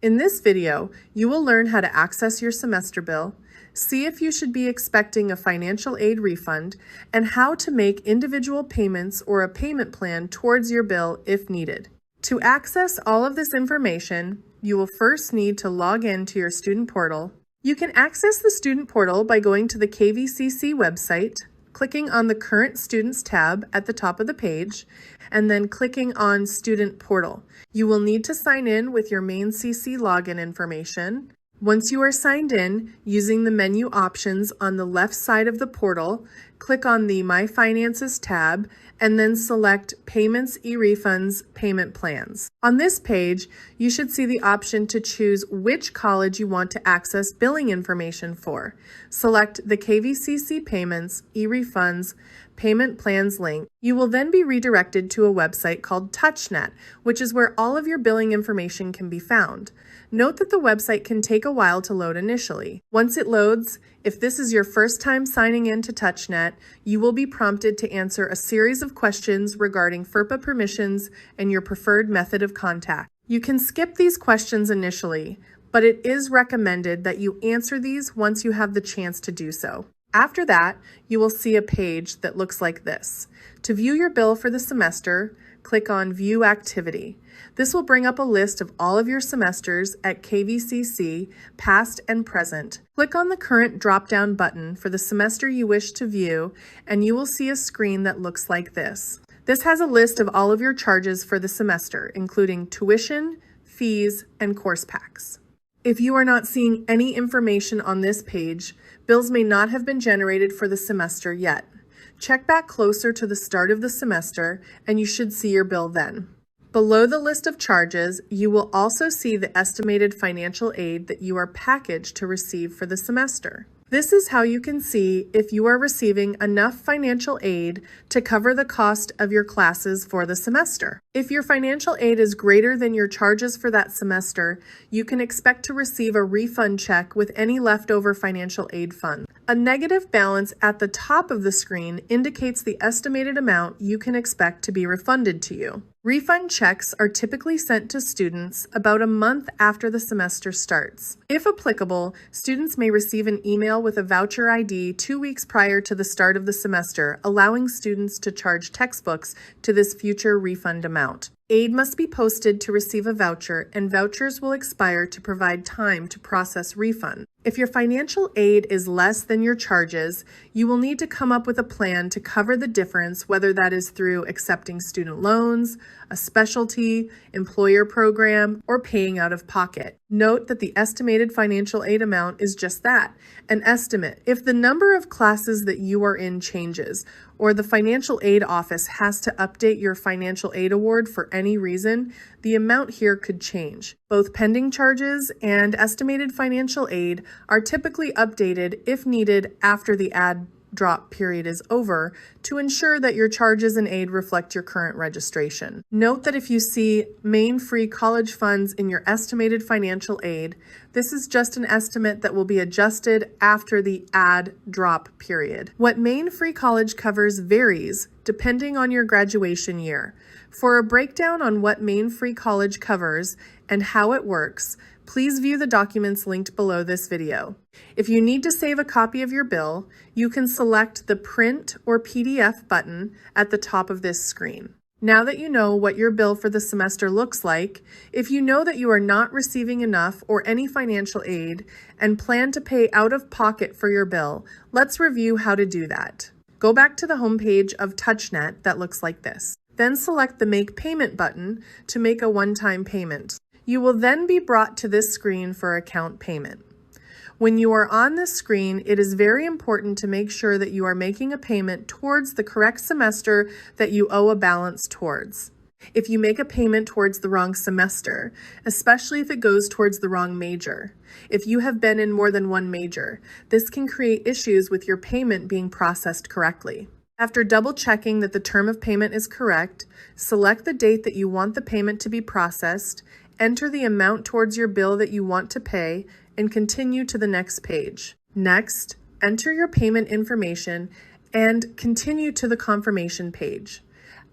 In this video, you will learn how to access your semester bill, see if you should be expecting a financial aid refund, and how to make individual payments or a payment plan towards your bill if needed. To access all of this information, you will first need to log in to your student portal. You can access the student portal by going to the KVCC website, clicking on the Current Students tab at the top of the page, and then clicking on Student Portal. You will need to sign in with your main CC login information. Once you are signed in, using the menu options on the left side of the portal, click on the My Finances tab and then select Payments, E-Refunds, Payment Plans. On this page, you should see the option to choose which college you want to access billing information for. Select the KVCC Payments, E-Refunds, Payment Plans link. You will then be redirected to a website called TouchNet, which is where all of your billing information can be found. Note that the website can take a while to load initially. Once it loads, if this is your first time signing in to TouchNet, you will be prompted to answer a series of questions regarding FERPA permissions and your preferred method of contact. You can skip these questions initially, but it is recommended that you answer these once you have the chance to do so. After that, you will see a page that looks like this. To view your bill for the semester, click on View Activity. This will bring up a list of all of your semesters at KVCC, past and present. Click on the current drop-down button for the semester you wish to view, and you will see a screen that looks like this. This has a list of all of your charges for the semester, including tuition, fees, and course packs. If you are not seeing any information on this page, bills may not have been generated for the semester yet. Check back closer to the start of the semester, and you should see your bill then. Below the list of charges, you will also see the estimated financial aid that you are packaged to receive for the semester. This is how you can see if you are receiving enough financial aid to cover the cost of your classes for the semester. If your financial aid is greater than your charges for that semester, you can expect to receive a refund check with any leftover financial aid funds. A negative balance at the top of the screen indicates the estimated amount you can expect to be refunded to you. Refund checks are typically sent to students about a month after the semester starts. If applicable, students may receive an email with a voucher ID 2 weeks prior to the start of the semester, allowing students to charge textbooks to this future refund amount. Aid must be posted to receive a voucher, and vouchers will expire to provide time to process refund. If your financial aid is less than your charges, you will need to come up with a plan to cover the difference, whether that is through accepting student loans, a specialty, employer program, or paying out of pocket. Note that the estimated financial aid amount is just that, an estimate. If the number of classes that you are in changes, or the financial aid office has to update your financial aid award for any reason, the amount here could change. Both pending charges and estimated financial aid are typically updated if needed after the add drop period is over to ensure that your charges and aid reflect your current registration. Note that if you see Maine Free College funds in your estimated financial aid, this is just an estimate that will be adjusted after the add drop period. What Maine Free College covers varies depending on your graduation year. For a breakdown on what Maine Free College covers and how it works, please view the documents linked below this video. If you need to save a copy of your bill, you can select the Print or PDF button at the top of this screen. Now that you know what your bill for the semester looks like, if you know that you are not receiving enough or any financial aid and plan to pay out of pocket for your bill, let's review how to do that. Go back to the homepage of TouchNet that looks like this. Then select the Make Payment button to make a one-time payment. You will then be brought to this screen for account payment. When you are on this screen, it is very important to make sure that you are making a payment towards the correct semester that you owe a balance towards. If you make a payment towards the wrong semester, especially if it goes towards the wrong major, if you have been in more than one major, this can create issues with your payment being processed correctly. After double-checking that the term of payment is correct, select the date that you want the payment to be processed, enter the amount towards your bill that you want to pay, and continue to the next page. Next, enter your payment information and continue to the confirmation page.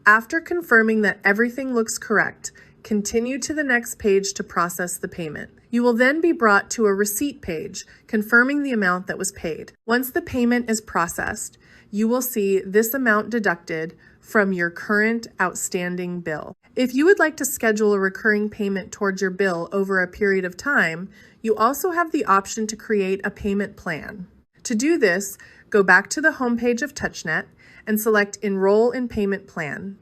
After confirming that everything looks correct, Continue to the next page to process the payment. You will then be brought to a receipt page confirming the amount that was paid. Once the payment is processed, you will see this amount deducted from your current outstanding bill. If you would like to schedule a recurring payment towards your bill over a period of time, you also have the option to create a payment plan. To do this, go back to the homepage of TouchNet and select Enroll in Payment Plan.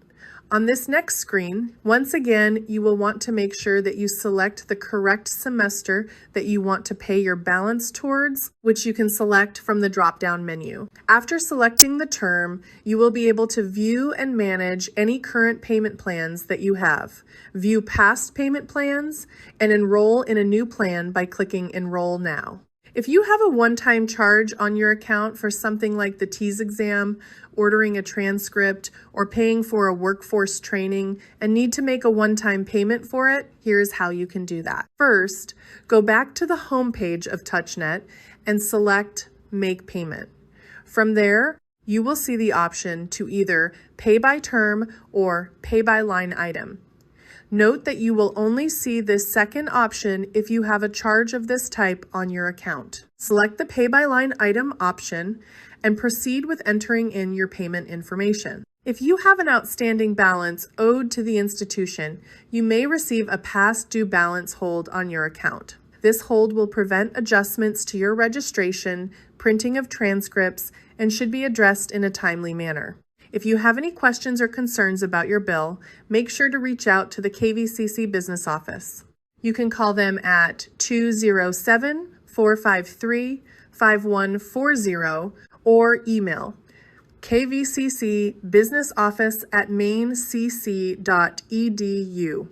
On this next screen, once again, you will want to make sure that you select the correct semester that you want to pay your balance towards, which you can select from the drop-down menu. After selecting the term, you will be able to view and manage any current payment plans that you have, view past payment plans, and enroll in a new plan by clicking Enroll Now. If you have a one-time charge on your account for something like the TEAS exam, ordering a transcript, or paying for a workforce training and need to make a one-time payment for it, here's how you can do that. First, go back to the home page of TouchNet and select Make Payment. From there, you will see the option to either pay by term or pay by line item. Note that you will only see this second option if you have a charge of this type on your account. Select the Pay by Line Item option and proceed with entering in your payment information. If you have an outstanding balance owed to the institution, you may receive a past due balance hold on your account. This hold will prevent adjustments to your registration, printing of transcripts, and should be addressed in a timely manner. If you have any questions or concerns about your bill, make sure to reach out to the KVCC Business Office. You can call them at 207-453-5140 or email kvccbusinessoffice@maincc.edu.